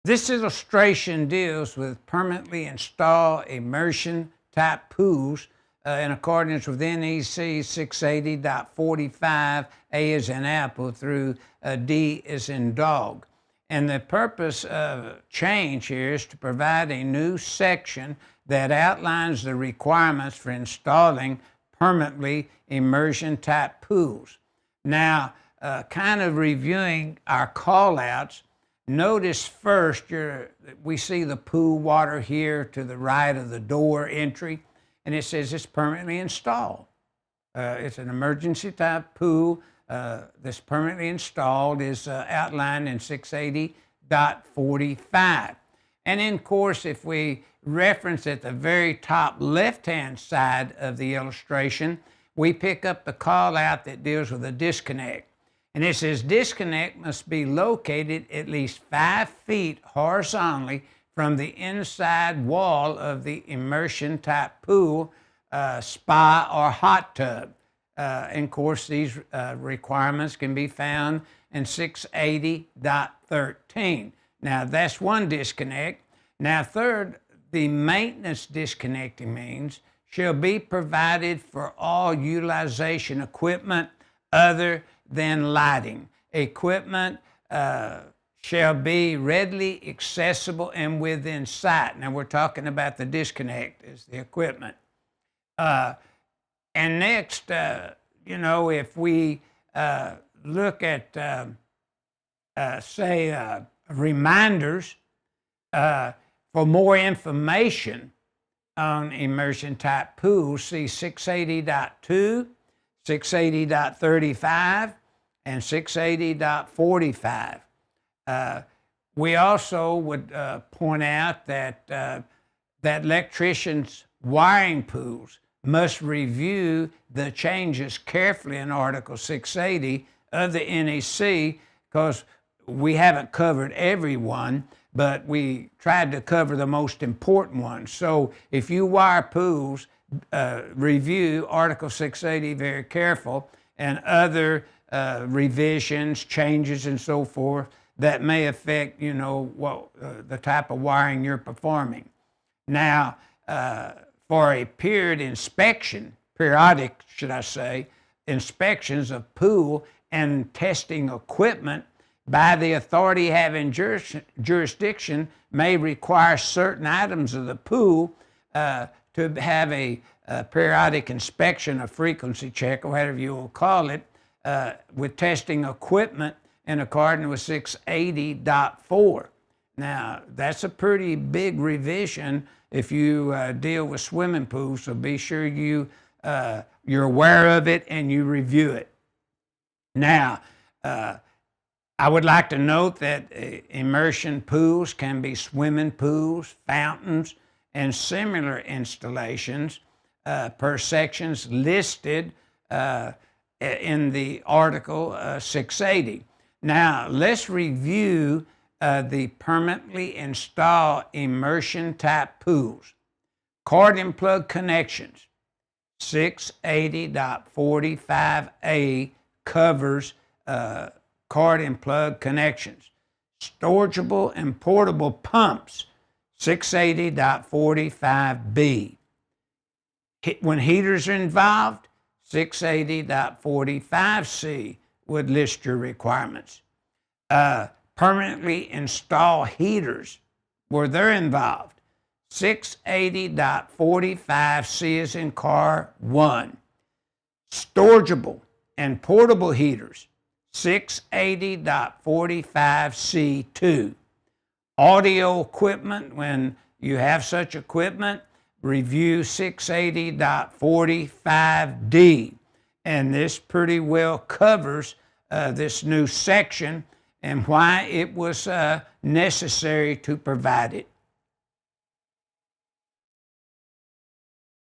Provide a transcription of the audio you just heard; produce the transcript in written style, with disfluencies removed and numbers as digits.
This illustration deals with permanently installed immersion type pools in accordance with NEC 680.45, A as in apple through D as in dog. And the purpose of change here is to provide a new section that outlines the requirements for installing permanently immersion type pools. Now, kind of reviewing our call outs, notice first we see the pool water here to the right of the door entry, and it says it's permanently installed. It's an emergency type pool that's permanently installed, is outlined in 680.45. And then, of course, if we reference at the very top left-hand side of the illustration, we pick up the call out that deals with a disconnect. And it says disconnect must be located at least 5 feet horizontally from the inside wall of the immersion type pool, spa, or hot tub. And of course, these requirements can be found in 680.13. Now, that's one disconnect. Now, third, the maintenance disconnecting means shall be provided for all utilization equipment other than lighting. Equipment shall be readily accessible and within sight. Now, we're talking about the disconnect as the equipment. And next, if we look at, reminders for more information on immersion type pools, see 680.2, 680.35, and 680.45. We also would point out that electricians' wiring pools must review the changes carefully in Article 680 of the NEC, because we haven't covered every one, but we tried to cover the most important ones. So if you wire pools, review Article 680 very careful, and other revisions, changes, and so forth that may affect, the type of wiring you're performing. Now, for a periodic inspections of pool and testing equipment by the authority having jurisdiction may require certain items of the pool to have a periodic inspection, a frequency check, or whatever you will call it, with testing equipment in accordance with 680.4. Now, that's a pretty big revision if you deal with swimming pools, so be sure you're aware of it and you review it. Now, I would like to note that immersion pools can be swimming pools, fountains, and similar installations per sections listed in the Article 680. Now, let's review the permanently installed immersion type pools. Cord and plug connections. 680.45A covers cord and plug connections. Storageable and portable pumps. 680.45B. When heaters are involved, 680.45C would list your requirements. Permanently installed heaters, where they're involved, 680.45C is in car 1. Storageable and portable heaters, 680.45C2. Audio equipment, when you have such equipment, review 680.45D. And this pretty well covers this new section and why it was necessary to provide it.